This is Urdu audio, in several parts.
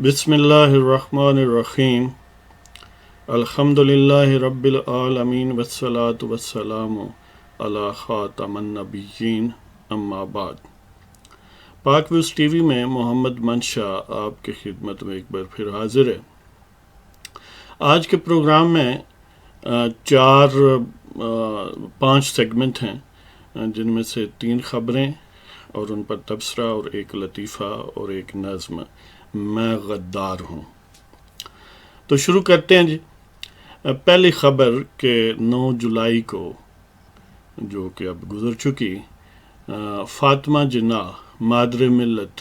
بسم اللہ الرحمن الرحیم الحمد للہ رب العالمین والصلاة والسلام علی خاتم النبیین اما بعد۔ پاک ویوز ٹی وی میں محمد منشا آپ کی خدمت میں ایک بار پھر حاضر ہے۔ آج کے پروگرام میں پانچ سیگمنٹ ہیں، جن میں سے 3 خبریں اور ان پر تبصرہ اور ایک لطیفہ اور ایک نظم میں غدار ہوں۔ تو شروع کرتے ہیں جی۔ پہلی خبر کہ 9 جولائی کو، جو کہ اب گزر چکی، فاطمہ جناح مادر ملت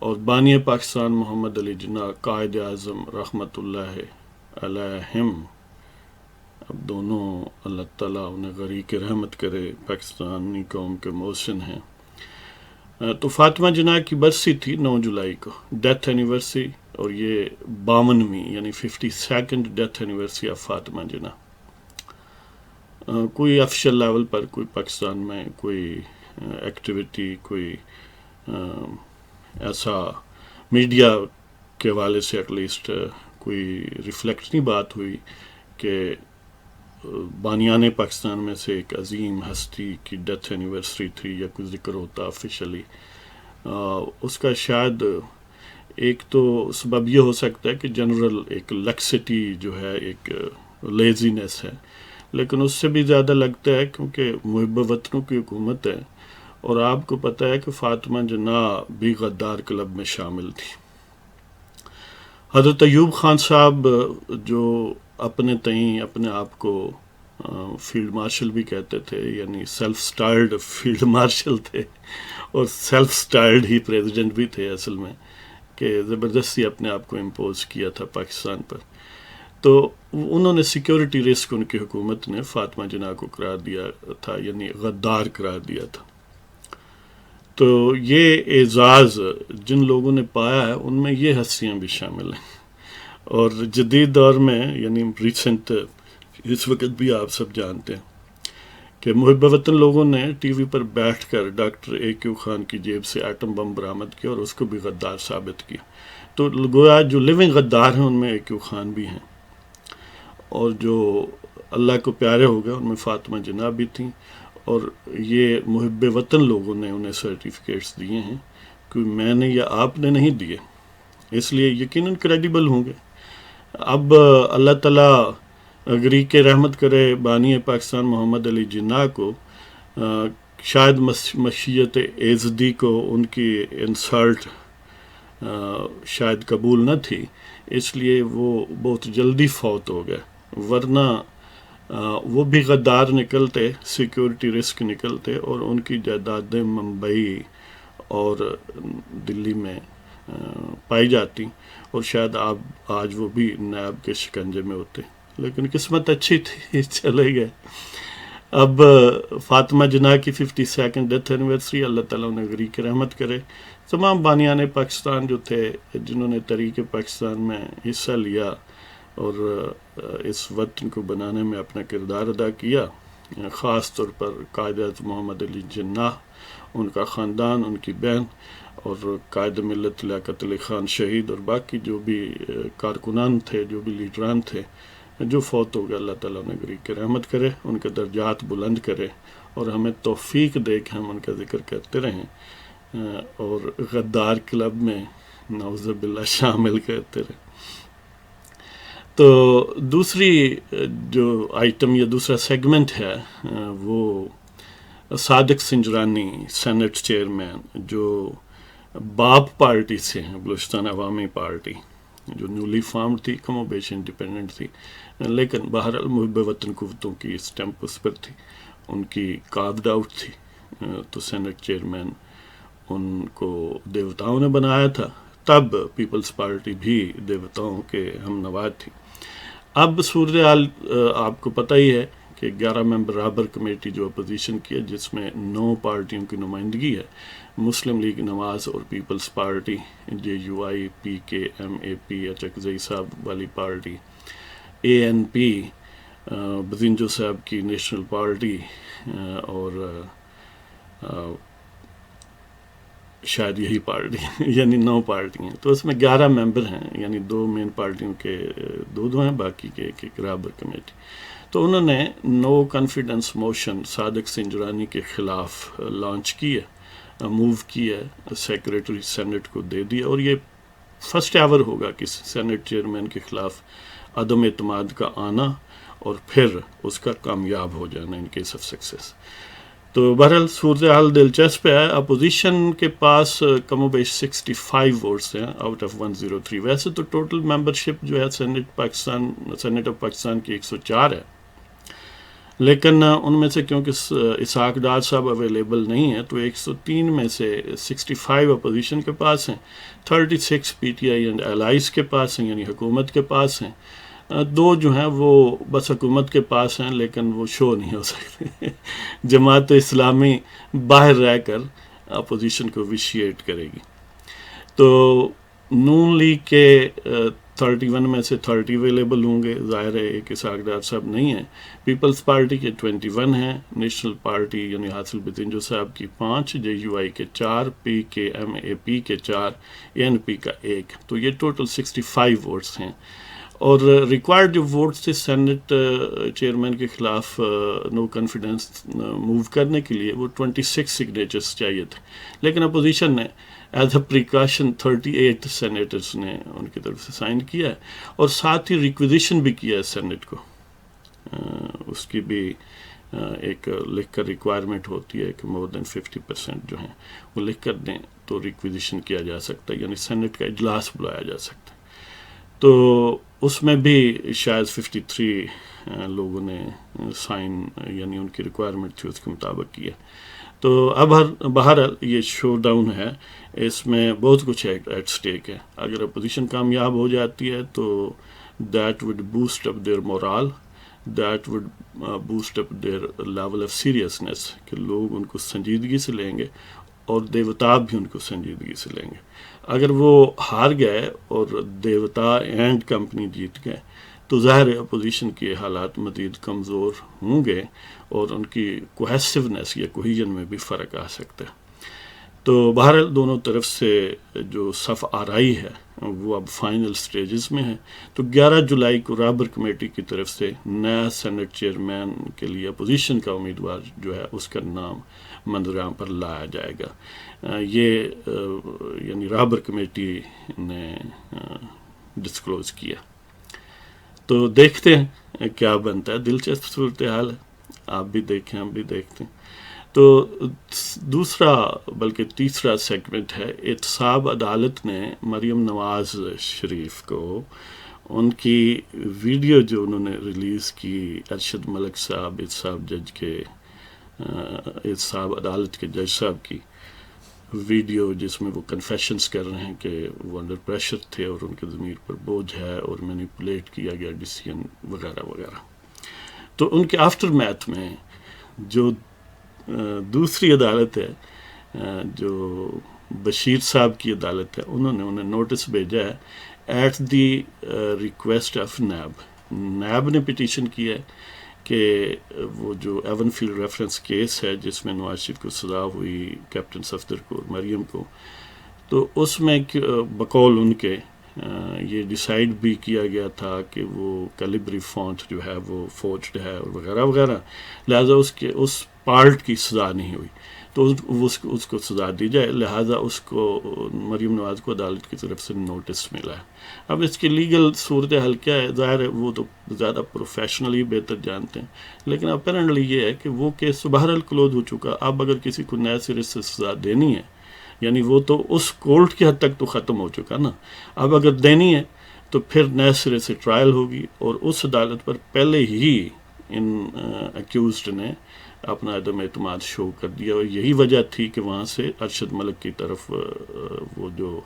اور بانی پاکستان محمد علی جناح قائد اعظم رحمۃ اللہ علیہم، اب دونوں اللہ تعالیٰ انہیں غریق رحمت کرے، پاکستانی قوم کے محسن ہیں۔ تو فاطمہ جناح کی برسی تھی 9 جولائی کو، ڈیتھ اینیورسری، اور یہ 52ویں یعنی 52nd death anniversary of Fatima Jinnah. کوئی آفیشیل لیول پر کوئی پاکستان میں کوئی ایکٹیویٹی، کوئی ایسا میڈیا کے حوالے سے ایٹ لیسٹ کوئی ریفلیکٹ نہیں بات ہوئی کہ بانیان پاکستان میں سے ایک عظیم ہستی کی ڈیتھ اینیورسری تھی یا کوئی ذکر ہوتا آفیشلی۔ اس کا شاید ایک تو سبب یہ ہو سکتا ہے کہ جنرل ایک لیکسٹی جو ہے، ایک لیزینس ہے، لیکن اس سے بھی زیادہ لگتا ہے کیونکہ محب وطنوں کی حکومت ہے، اور آپ کو پتہ ہے کہ فاطمہ جناح بھی غدار کلب میں شامل تھی۔ حضرت ایوب خان صاحب جو اپنے تئیں اپنے آپ کو فیلڈ مارشل بھی کہتے تھے، یعنی سیلف سٹائلڈ فیلڈ مارشل تھے اور سیلف سٹائلڈ ہی پریزیڈنٹ بھی تھے اصل میں، کہ زبردستی اپنے آپ کو امپوز کیا تھا پاکستان پر، تو انہوں نے سیکیورٹی رسک ان کی حکومت نے فاطمہ جناح کو قرار دیا تھا، یعنی غدار قرار دیا تھا۔ تو یہ اعزاز جن لوگوں نے پایا ہے ان میں یہ ہستیاں بھی شامل ہیں، اور جدید دور میں یعنی ریسنٹ اس وقت بھی آپ سب جانتے ہیں کہ محب وطن لوگوں نے ٹی وی پر بیٹھ کر ڈاکٹر A.Q خان کی جیب سے ایٹم بم برآمد کیا اور اس کو بھی غدار ثابت کیا۔ تو گویا جو لیونگ غدار ہیں ان میں A.Q خان بھی ہیں، اور جو اللہ کو پیارے ہو گئے ان میں فاطمہ جناح بھی تھیں، اور یہ محب وطن لوگوں نے انہیں سرٹیفکیٹس دیے ہیں کہ میں نے یا آپ نے نہیں دیے، اس لیے یقیناً کریڈیبل ہوں گے۔ اب اللہ تعالیٰ غریق رحمت کرے بانی پاکستان محمد علی جناح کو، شاید مشیت ایزدی کو ان کی انسلٹ شاید قبول نہ تھی، اس لیے وہ بہت جلدی فوت ہو گئے، ورنہ وہ بھی غدار نکلتے، سیکیورٹی رسک نکلتے، اور ان کی جائیدادیں ممبئی اور دلی میں پائی جاتی، اور شاید آج وہ بھی نیب کے شکنجے میں ہوتے، لیکن قسمت اچھی تھی، چلے گئے۔ اب فاطمہ جناح کی 52nd ڈیتھ اینیورسری، اللہ تعالیٰ انہیں غریق رحمت کرے۔ تمام بانیان پاکستان جو تھے، جنہوں نے تحریک پاکستان میں حصہ لیا اور اس وطن کو بنانے میں اپنا کردار ادا کیا، خاص طور پر قائد اعظم محمد علی جناح، ان کا خاندان، ان کی بہن، اور قائد ملت لیاقت علی خان شہید، اور باقی جو بھی کارکنان تھے، جو بھی لیڈران تھے جو فوت ہو گئے، اللہ تعالیٰ انہیں غریق رحمت کرے، ان کے درجات بلند کرے، اور ہمیں توفیق دے کہ ہم ان کا ذکر کرتے رہیں اور غدار کلب میں نعوذ باللہ شامل کرتے رہیں۔ تو دوسری جو آئٹم یا دوسرا سیگمنٹ ہے وہ صادق سنجرانی، سینٹ چیئرمین، جو باپ پارٹی سے ہیں، بلوچستان عوامی پارٹی، جو نیولی فارمڈ تھی، کم و بیش انڈیپینڈنٹ تھی، لیکن بہرحال محب وطن قوتوں کی اسٹیمپ اس پر تھی، ان کی کارڈ آؤٹ تھی، تو سینٹ چیئرمین ان کو دیوتاؤں نے بنایا تھا، تب پیپلز پارٹی بھی دیوتاؤں کے ہم نوا تھی۔ اب صورتحال آپ کو پتہ ہی ہے کہ 11 ممبر رابر کمیٹی جو اپوزیشن کی ہے، جس میں 9 پارٹیوں کی نمائندگی ہے، مسلم لیگ نواز اور Peoples Party, JUI، PK، MAP، Achakzai صاحب والی پارٹی، ANP، بزنجو صاحب کی نیشنل پارٹی، اور شاید یہی پارٹی یعنی 9 پارٹیاں، تو اس میں 11 ممبر ہیں، یعنی 2 مین پارٹیوں کے 2 ہیں، باقی کے ایک رابر کمیٹی. تو انہوں نے no confidence motion Sadiq Sanjrani کے خلاف لانچ کی ہے، موو کی ہے، سیکریٹری سینٹ کو دے دیا، اور یہ فرسٹ ایور ہوگا کہ سینٹ چیئرمین کے خلاف عدم اعتماد کا آنا اور پھر اس کا کامیاب ہو جانا ان کیس آف سکسیس. تو بہرحال صورتحال دلچسپ ہے. اپوزیشن کے پاس کم و بیش 65 ووٹس ہیں آؤٹ آف 103. ویسے تو ٹوٹل ممبرشپ جو ہے سینٹ آف پاکستان کی 104 ہے، لیکن ان میں سے کیونکہ اسحاق ڈار صاحب اویلیبل نہیں ہیں، تو 103 میں سے 65 اپوزیشن کے پاس ہیں، 36 P T I and allies کے پاس ہیں، یعنی حکومت کے پاس ہیں. 2 جو ہیں وہ بس حکومت کے پاس ہیں، لیکن وہ شو نہیں ہو سکتے. جماعت اسلامی باہر رہ کر اپوزیشن کو ویشیٹ کرے گی. تو نون لیگ کے 31 میں سے 30 اویلیبل ہوں گے، ظاہر ہے ایک اسحاق ڈار صاحب نہیں ہیں. پیپلز پارٹی کے 21 ہیں، نیشنل پارٹی یعنی حاصل بتنجو صاحب کی 5، جے یو آئی کے 4، پی کے ایم اے پی کے 4، اے این پی کا 1. تو یہ ٹوٹل 65 ووٹس ہیں. اور ریکوائرڈ جو ووٹس تھے سینٹ چیئرمین کے خلاف نو کانفیڈنس موو کرنے کے لیے، وہ 26 سگنیچرز چاہیے تھے، لیکن اپوزیشن نے ایز اے پریکاشن 38 سینیٹرز نے ان کی طرف سے سائن کیا ہے، اور ساتھ ہی ریکویزیشن بھی کیا ہے سینٹ کو. اس کی بھی ایک لکھ کر ریکوائرمنٹ ہوتی ہے کہ مور دین 50% جو ہیں وہ لکھ کر دیں تو ریکویزیشن کیا جا سکتا ہے، یعنی سینٹ کا اجلاس بلایا جا سکتا ہے. تو اس میں بھی شاید 53 لوگوں نے سائن، یعنی ان کی ریکوائرمنٹ تھی اس کے مطابق کیا. تو اب بہرحال یہ شو ڈاؤن ہے، اس میں بہت کچھ ایٹ سٹیک ہے. اگر اپوزیشن کامیاب ہو جاتی ہے تو that would boost up their morale, that would boost up their level of seriousness, کہ لوگ ان کو سنجیدگی سے لیں گے اور دیوتا بھی ان کو سنجیدگی سے لیں گے. اگر وہ ہار گئے اور دیوتا اینڈ کمپنی جیت گئے تو ظاہر اپوزیشن کے حالات مزید کمزور ہوں گے اور ان کی کوہیسونیس یا کوہیجن میں بھی فرق آ سکتا ہے. تو بہرحال دونوں طرف سے جو صف آرائی ہے وہ اب فائنل سٹیجز میں ہے. تو 11 جولائی کو رابر کمیٹی کی طرف سے نیا سینٹ چیئرمین کے لیے اپوزیشن کا امیدوار جو ہے اس کا نام منظر پر لایا جائے گا. یہ یعنی رابر کمیٹی نے ڈسکلوز کیا. تو دیکھتے ہیں کیا بنتا ہے. دلچسپ صورتحال ہے، آپ بھی دیکھیں ہم بھی دیکھتے ہیں. تو دوسرا بلکہ تیسرا سیگمنٹ ہے، احتساب عدالت نے مریم نواز شریف کو ان کی ویڈیو جو انہوں نے ریلیز کی ارشد ملک صاحب احتساب جج کے احتساب عدالت کے جج صاحب کی ویڈیو، جس میں وہ کنفیشنز کر رہے ہیں کہ وہ انڈر پریشر تھے اور ان کے ضمیر پر بوجھ ہے اور مینیپولیٹ کیا گیا ڈیسیژن وغیرہ وغیرہ. تو ان کے آفٹر میتھ میں جو دوسری عدالت ہے، جو بشیر صاحب کی عدالت ہے، انہوں نے انہیں نوٹس بھیجا ہے at the request of NAB. NAB نے پٹیشن کی ہے کہ وہ جو ایون فیلڈ ریفرنس کیس ہے جس میں نواز شریف کو سزا ہوئی، کیپٹن صفدر کو اور مریم کو، تو اس میں بقول ان کے یہ ڈیسائیڈ بھی کیا گیا تھا کہ وہ کیلیبری فونٹ جو ہے وہ فورجڈ ہے اور وغیرہ وغیرہ، لہٰذا اس پارٹ کی سزا نہیں ہوئی تو اس کو سزا دی جائے. لہٰذا اس کو مریم نواز کو عدالت کی طرف سے نوٹس ملا ہے. اب اس کی لیگل صورتحال کیا ہے، ظاہر ہے وہ تو زیادہ پروفیشنلی بہتر جانتے ہیں، لیکن اپیرنٹلی یہ ہے کہ وہ کیس بہرحال کلوز ہو چکا. اب اگر کسی کو نئے سرے سے سزا دینی ہے، یعنی وہ تو اس کورٹ کی حد تک تو ختم ہو چکا نا، اب اگر دینی ہے تو پھر نئے سرے سے ٹرائل ہوگی، اور اس عدالت پر پہلے ہی ان ایکیوزڈ نے اپنا عدم اعتماد شو کر دیا، اور یہی وجہ تھی کہ وہاں سے ارشد ملک کی طرف وہ جو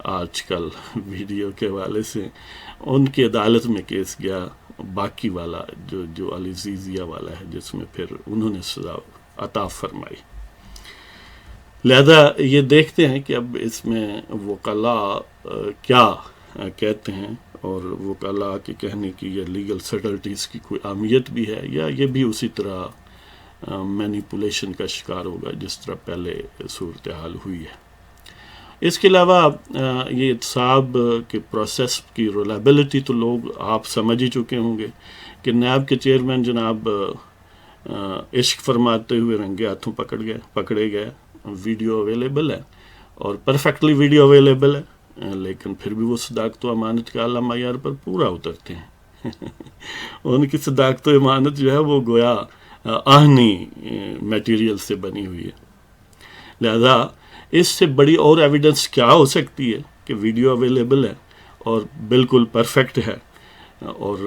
آج کل ویڈیو کے حوالے سے ان کی عدالت میں کیس گیا، باقی والا جو علیزیزیہ والا ہے، جس میں پھر انہوں نے سزا عطا فرمائی. لہذا یہ دیکھتے ہیں کہ اب اس میں وکلاء کیا کہتے ہیں، اور وکلاء کے کہنے کی یا لیگل سٹلٹیز کی کوئی اہمیت بھی ہے، یا یہ بھی اسی طرح مینیپولیشن کا شکار ہوگا جس طرح پہلے صورتحال ہوئی ہے. اس کے علاوہ یہ احتساب کے پروسیس کی ریلائبلٹی تو لوگ آپ سمجھ ہی چکے ہوں گے کہ نیب کے چیئرمین جناب عشق فرماتے ہوئے رنگے ہاتھوں پکڑے گئے. ویڈیو اویلیبل ہے اور پرفیکٹلی ویڈیو اویلیبل ہے، لیکن پھر بھی وہ صداقت و امانت کے اعلیٰ معیار پر پورا اترتے ہیں. ان کی صداقت و امانت جو ہے وہ گویا آہنی میٹیریل سے بنی ہوئی ہے. لہذا اس سے بڑی اور ایویڈنس کیا ہو سکتی ہے کہ ویڈیو اویلیبل ہے اور بالکل پرفیکٹ ہے، اور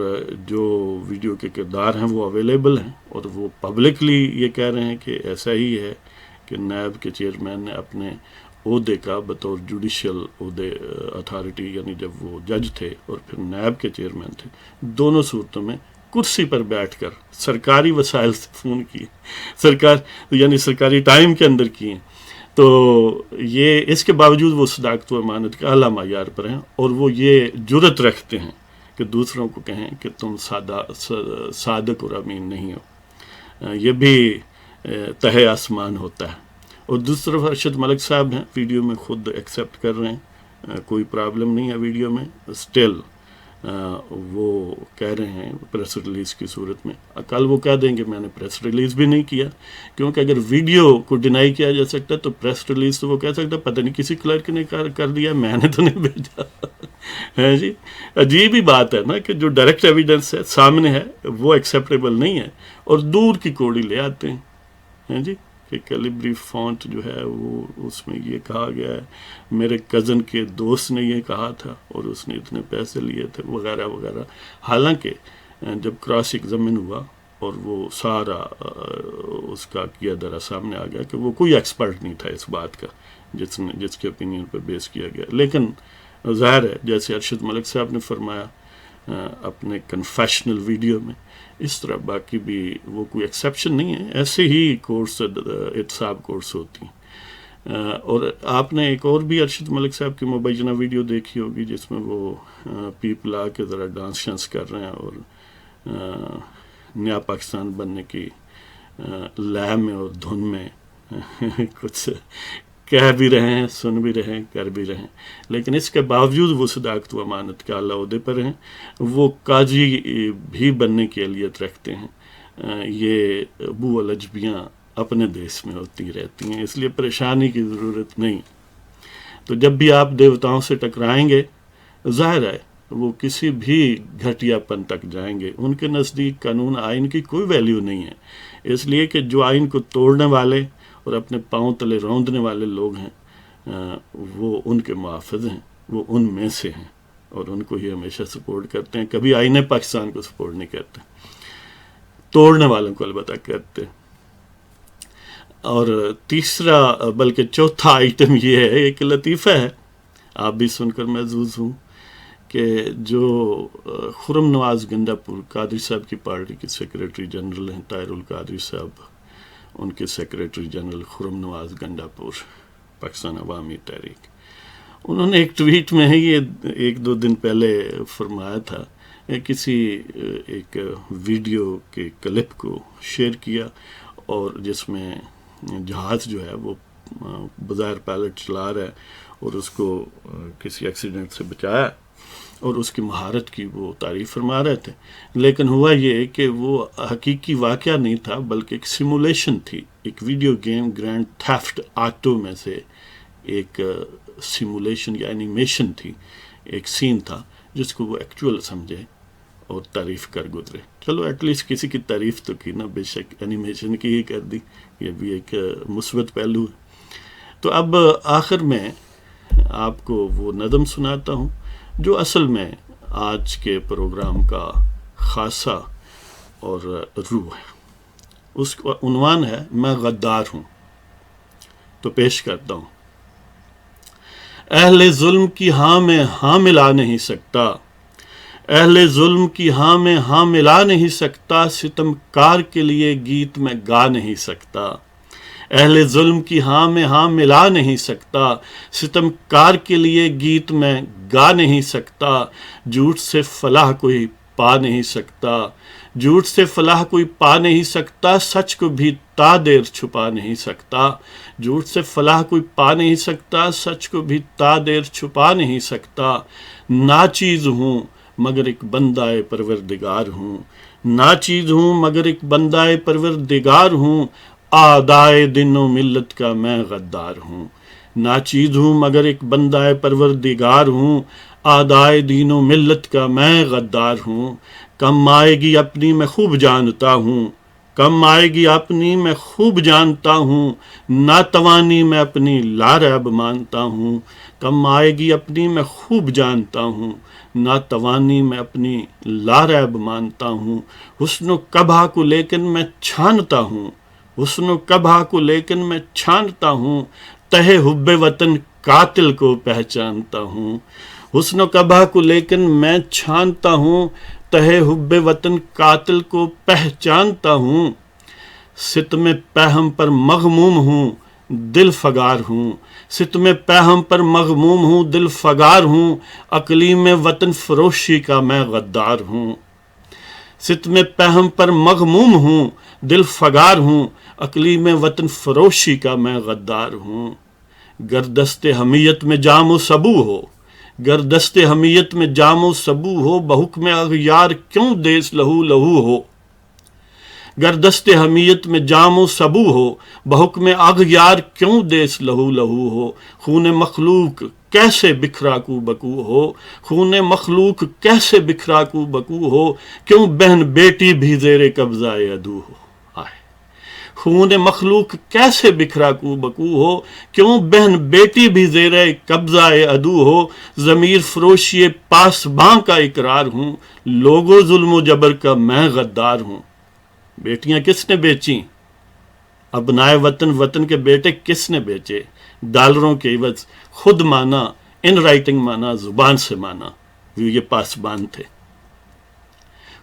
جو ویڈیو کے کردار ہیں وہ اویلیبل ہیں، اور وہ پبلکلی یہ کہہ رہے ہیں کہ ایسا ہی ہے کہ نیب کے چیئرمین نے اپنے عہدے کا بطور جوڈیشل عہدے اتھارٹی، یعنی جب وہ جج تھے اور پھر نیب کے چیئرمین تھے، دونوں صورتوں میں کرسی پر بیٹھ کر سرکاری وسائل سے فون کیے، یعنی سرکاری ٹائم کے اندر کیے. تو یہ اس کے باوجود وہ صداقت و امانت کے اعلیٰ معیار پر ہیں، اور وہ یہ جرت رکھتے ہیں کہ دوسروں کو کہیں کہ تم صادق اور امین نہیں ہو. یہ بھی تہہ آسمان ہوتا ہے. اور دوسری طرف ارشد ملک صاحب ہیں، ویڈیو میں خود ایکسیپٹ کر رہے ہیں، کوئی پرابلم نہیں ہے ویڈیو میں. اسٹل وہ کہہ رہے ہیں پریس ریلیز کی صورت میں، کل وہ کہہ دیں گے میں نے پریس ریلیز بھی نہیں کیا، کیونکہ اگر ویڈیو کو ڈینائی کیا جا سکتا ہے تو پریس ریلیز تو وہ کہہ سکتا ہے پتہ نہیں کسی کلرک نے کر دیا، میں نے تو نہیں بھیجا. ہے جی، عجیب ہی بات ہے نا کہ جو ڈائریکٹ ایویڈنس ہے سامنے ہے وہ ایکسیپٹیبل نہیں ہے، اور دور کی کوڑی لے آتے ہیں جی کہ کیلیبری فونٹ جو ہے وہ اس میں یہ کہا گیا ہے، میرے کزن کے دوست نے یہ کہا تھا اور اس نے اتنے پیسے لیے تھے وغیرہ وغیرہ. حالانکہ جب کراس ایگزامن ہوا اور وہ سارا اس کا کیا درا سامنے آ گیا کہ وہ کوئی ایکسپرٹ نہیں تھا اس بات کا جس کے اوپینین پر بیس کیا گیا. لیکن ظاہر ہے جیسے ارشد ملک صاحب نے فرمایا اپنے کنفیشنل ویڈیو میں، اس طرح باقی بھی وہ کوئی ایکسیپشن نہیں ہے، ایسے ہی کورس احتساب کورس ہوتی ہیں. اور آپ نے ایک اور بھی ارشد ملک صاحب کی مبینہ ویڈیو دیکھی ہوگی جس میں وہ پیپل آ کے ذرا ڈانس شانس کر رہے ہیں اور نیا پاکستان بننے کی لے میں اور دھن میں کچھ کہہ بھی رہے ہیں، سن بھی رہے ہیں، کر بھی رہے ہیں. لیکن اس کے باوجود وہ صداقت و امانت کے اعلیٰ عہدے پر ہیں، وہ قاضی بھی بننے کی اہلیت رکھتے ہیں. یہ ابو الجبیاں اپنے دیس میں ہوتی رہتی ہیں، اس لیے پریشانی کی ضرورت نہیں. تو جب بھی آپ دیوتاؤں سے ٹکرائیں گے، ظاہر ہے وہ کسی بھی گھٹیا پن تک جائیں گے. ان کے نزدیک قانون آئین کی کوئی ویلیو نہیں ہے، اس لیے کہ جو آئین کو توڑنے والے اور اپنے پاؤں تلے روندنے والے لوگ ہیں وہ ان کے محافظ ہیں، وہ ان میں سے ہیں اور ان کو ہی ہمیشہ سپورٹ کرتے ہیں. کبھی آئین پاکستان کو سپورٹ نہیں کرتے، توڑنے والوں کو البتہ کرتے. اور تیسرا بلکہ چوتھا آئٹم یہ ہے، ایک لطیفہ ہے، آپ بھی سن کر محظوظ ہوں کہ جو خرم نواز گنڈا پور قادری صاحب کی پارٹی کے سیکریٹری جنرل ہیں، طاہر القادری صاحب، ان کے سیکریٹری جنرل خرم نواز گنڈا پور پاکستان عوامی تحریک، انہوں نے ایک ٹویٹ میں یہ 1-2 دن پہلے فرمایا تھا، کسی ایک ویڈیو کے کلپ کو شیئر کیا اور جس میں جہاز جو ہے وہ بظاہر پائلٹ چلا رہا ہے اور اس کو کسی ایکسیڈنٹ سے بچایا اور اس کی مہارت کی وہ تعریف فرما رہے تھے. لیکن ہوا یہ کہ وہ حقیقی واقعہ نہیں تھا بلکہ ایک سیمولیشن تھی، ایک video game grand theft auto میں سے ایک سیمولیشن یا اینیمیشن تھی، ایک سین تھا جس کو وہ ایکچول سمجھے اور تعریف کر گزرے. چلو ایٹ لیسٹ کسی کی تعریف تو کی نا، بے شک اینیمیشن کی ہی کر دی، یہ بھی ایک مثبت پہلو ہے. تو اب آخر میں آپ کو وہ نظم سناتا ہوں جو اصل میں آج کے پروگرام کا خاصہ اور روح ہے. اس کا عنوان ہے میں غدار ہوں. تو پیش کرتا ہوں. اہل ظلم کی ہاں میں ہاں ملا نہیں سکتا، اہل ظلم کی ہاں میں ہاں ملا نہیں سکتا، ستم کار کے لیے گیت میں گا نہیں سکتا. اہل ظلم کی ہاں میں ہاں ملا نہیں سکتا، ستم کار کے لیے گیت میں گا نہیں سکتا. جھوٹ سے فلاح کوئی پا نہیں سکتا، جھوٹ سے فلاح کوئی پا نہیں سکتا، سچ کو بھی تا دیر چھپا نہیں سکتا، جھوٹ سے فلاح کوئی پا نہیں سکتا، سچ کو بھی تا دیر چھپا نہیں سکتا، ناچیز ہوں مگر ایک بندہ پروردگار ہوں، ناچیز ہوں مگر ایک بندہ پروردگار ہوں، آدائے دین و ملت کا میں غدار ہوں، ناچیز ہوں مگر ایک بندہ پروردگار ہوں، آدائے دین و ملت کا میں غدار ہوں، کم آئے گی اپنی میں خوب جانتا ہوں، کم آئے گی اپنی میں خوب جانتا ہوں، ناتوانی میں اپنی لاریب مانتا ہوں، کم آئے گی اپنی میں خوب جانتا ہوں، ناتوانی میں اپنی لاریب مانتا ہوں، حسن و قبح کو لیکن میں چھانتا ہوں، حسن و قبح کو لیکن میں چھانتا ہوں، تہے حب وطن قاتل کو پہچانتا ہوں، حسن و قبح کو لیکن میں چھانتا ہوں، تہے حب وطن قاتل کو پہچانتا ہوں، ستم پہم پر مغموم ہوں دل فگار ہوں، ستم پہم پر مغموم ہوں دل فگار ہوں، اقلیم وطن فروشی کا میں غدار ہوں، ستم پہم پر مغموم ہوں دل فگار ہوں، اقلیم وطن فروشی کا میں غدار ہوں، گردست حمیت میں جام و سبو ہو، گردست حمیت میں جام و سبو ہو، بحکم اغیار کیوں دیس لہو لہو ہو، گردست حمیت میں جام و سبو ہو، بحکم اغیار کیوں دیس لہو لہو ہو، خون مخلوق کیسے بکھرا کو بکو ہو، خون مخلوق کیسے بکھرا کو بکو ہو، کیوں بہن بیٹی بھی زیر قبضہ عدو ہو، خون مخلوق کیسے بکھرا کو بکو ہو، کیوں بہن بیٹی بھی زیر قبضہ عدو ہو، ضمیر فروشی پاسباں کا اقرار ہوں، لوگو ظلم و جبر کا میں غدار ہوں، بیٹیاں کس نے بیچیں، ابنائے وطن وطن کے بیٹے کس نے بیچے، ڈالروں کے عوض، خود مانا، ان رائٹنگ مانا، زبان سے مانا، یہ پاسبان تھے،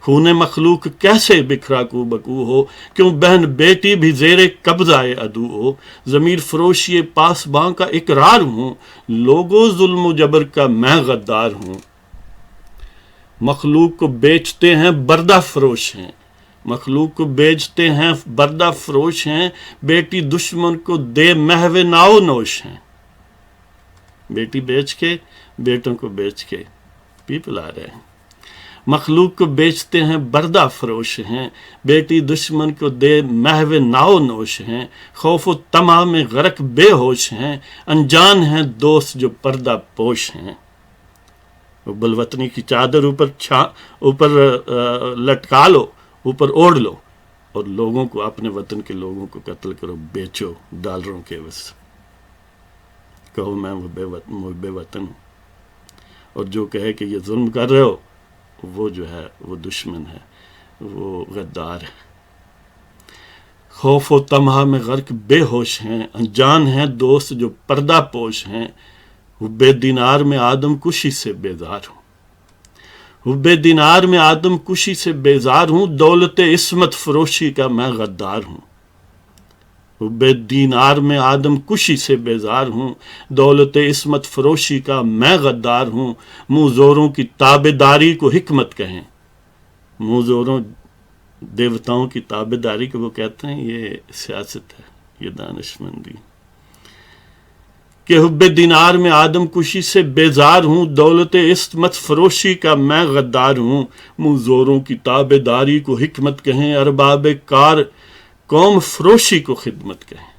خون مخلوق کیسے بکھرا کو بکو ہو، کیوں بہن بیٹی بھی زیر قبضہ عدو ہو، ضمیر فروشی پاسباں کا اقرار ہوں، لوگو ظلم و جبر کا میں غدار ہوں، مخلوق کو بیچتے ہیں بردہ فروش ہیں، مخلوق کو بیچتے ہیں بردہ فروش ہیں، بیٹی دشمن کو دے محو ناؤ نوش ہیں، بیٹی بیچ کے بیٹوں کو بیچ کے پیپل آ رہے ہیں، مخلوق کو بیچتے ہیں بردہ فروش ہیں، بیٹی دشمن کو دے محو ناؤ نوش ہیں، خوف و طمع میں غرق بے ہوش ہیں، انجان ہیں دوست جو پردہ پوش ہیں، بلوطنی کی چادر اوپر لٹکا لو، اوپر اوڑھ لو، اور لوگوں کو، اپنے وطن کے لوگوں کو قتل کرو، بیچو ڈالروں کے عوض، کہو میں بے وطن ہوں، اور جو کہے کہ یہ ظلم کر رہے ہو، وہ جو ہے وہ دشمن ہے، وہ غدار ہے، خوف و طمع میں غرق بے ہوش ہیں، انجان ہیں دوست جو پردہ پوش ہیں، حب دینار میں آدم کشی سے بیزار ہوں، حب دینار میں آدم کشی سے بیزار ہوں، دولت عصمت فروشی کا میں غدار ہوں، حب دینار میں آدم کشی سے بیزار ہوں، دولت عصمت فروشی کا میں غدار ہوں، منہ زوروں کی تابع داری کو حکمت کہیں، منہ زوروں دیوتاؤں کی تابع داری کو وہ کہتے ہیں یہ سیاست ہے، یہ دانشمندی، کہ حب دینار میں آدم کشی سے بیزار ہوں، دولت عصمت فروشی کا میں غدار ہوں، منہ زوروں کی تابع داری کو حکمت کہیں، ارباب کار قوم فروشی کو خدمت کہیں،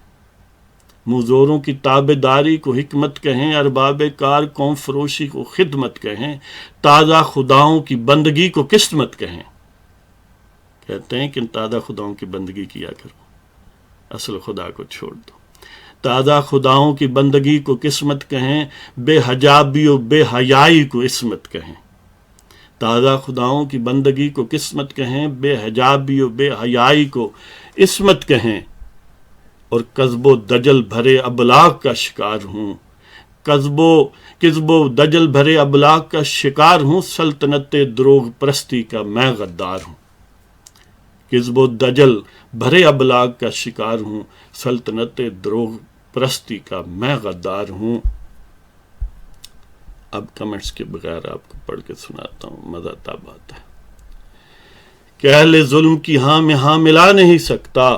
منہ زوروں کی تابع داری کو حکمت کہیں، ارباب کار قوم فروشی کو خدمت کہیں، تازہ خداؤں کی بندگی کو قسمت کہیں، کہتے ہیں کہ تازہ خداؤں کی بندگی کیا کرو، اصل خدا کو چھوڑ دو، تازہ خداؤں کی بندگی کو قسمت کہیں، بے حجابی و بے حیائی کو عصمت کہیں، تازہ خداؤں کی بندگی کو قسمت کہیں، بے حجابی و بے حیائی کو عصمت کہیں، اور کذب و دجل بھرے ابلاغ کا شکار ہوں، کذب و دجل بھرے ابلاغ کا شکار ہوں، سلطنت دروغ پرستی کا میں غدار ہوں، کذب و دجل بھرے ابلاغ کا شکار ہوں، سلطنت دروغ پرستی کا میں غدار ہوں۔ اب کمنٹس کے بغیر آپ کو پڑھ کے سناتا ہوں، مزہ تب آتا ہے۔ کہ اہل ظلم کی ہاں میں ہاں ملا نہیں سکتا،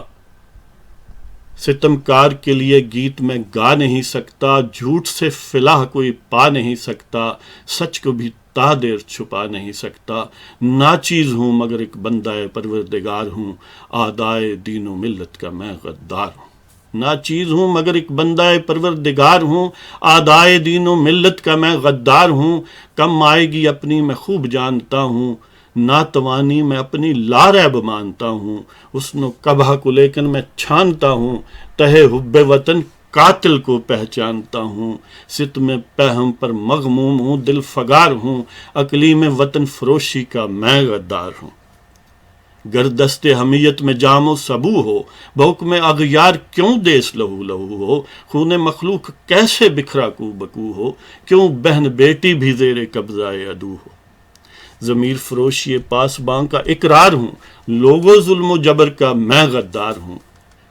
ستمکار کے لیے گیت میں گا نہیں سکتا، جھوٹ سے فلاح کوئی پا نہیں سکتا، سچ کو بھی تا دیر چھپا نہیں سکتا، ناچیز ہوں مگر ایک بندہ پروردگار ہوں، آدائے دین و ملت کا میں غدار ہوں۔ ناچیز ہوں مگر ایک بندہ پروردگار ہوں، آدائے دین و ملت کا میں غدار ہوں، کم آئے گی اپنی میں خوب جانتا ہوں، ناتوانی میں اپنی لاریب مانتا ہوں، حسن و قبح کو لیکن میں چھانتا ہوں، تہے حب وطن قاتل کو پہچانتا ہوں، ستم پہم پر مغموم ہوں، دل فگار ہوں، اقلیم وطن فروشی کا میں غدار ہوں۔ گر دست حمیت میں جام و سبو ہو، بحکم اغیار کیوں دیس لہو لہو ہو، خون مخلوق کیسے بکھرا کو بکو ہو، کیوں بہن بیٹی بھی زیر قبضہ عدو ہو۔ ضمیر فروشی پاسباں کا اقرار ہوں، لوگو ظلم و جبر کا میں غدار ہوں،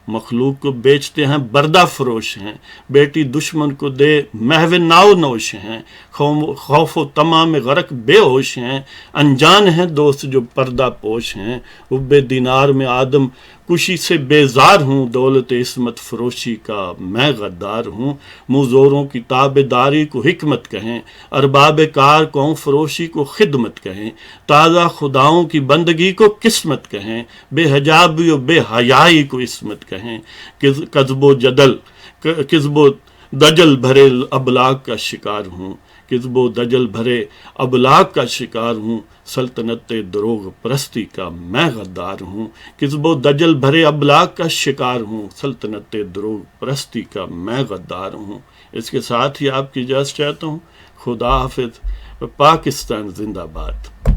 مخلوق کو بیچتے ہیں بردہ فروش ہیں، بیٹی دشمن کو دے محو ناؤ نوش ہیں، خوف و طمع میں غرق بے ہوش ہیں، انجان ہیں دوست جو پردہ پوش ہیں، حب دینار میں آدم کشی سے بیزار ہوں، دولت عصمت فروشی کا میں غدار ہوں، مزوروں کی تابع داری کو حکمت کہیں، ارباب کار قوم فروشی کو خدمت کہیں، تازہ خداؤں کی بندگی کو قسمت کہیں، بے حجابی و بے حیائی کو عصمت کہیں، کذب و دجل بھرے ابلاغ کا شکار ہوں، کذب و دجل بھرے ابلاغ کا شکار ہوں، سلطنت دروغ پرستی کا میں غدار ہوں، کذب و دجل بھرے ابلاغ کا شکار ہوں، سلطنت دروغ پرستی کا میں غدار ہوں۔ اس کے ساتھ ہی آپ کی اجازت چاہتا ہوں، خدا حافظ، پاکستان زندہ باد۔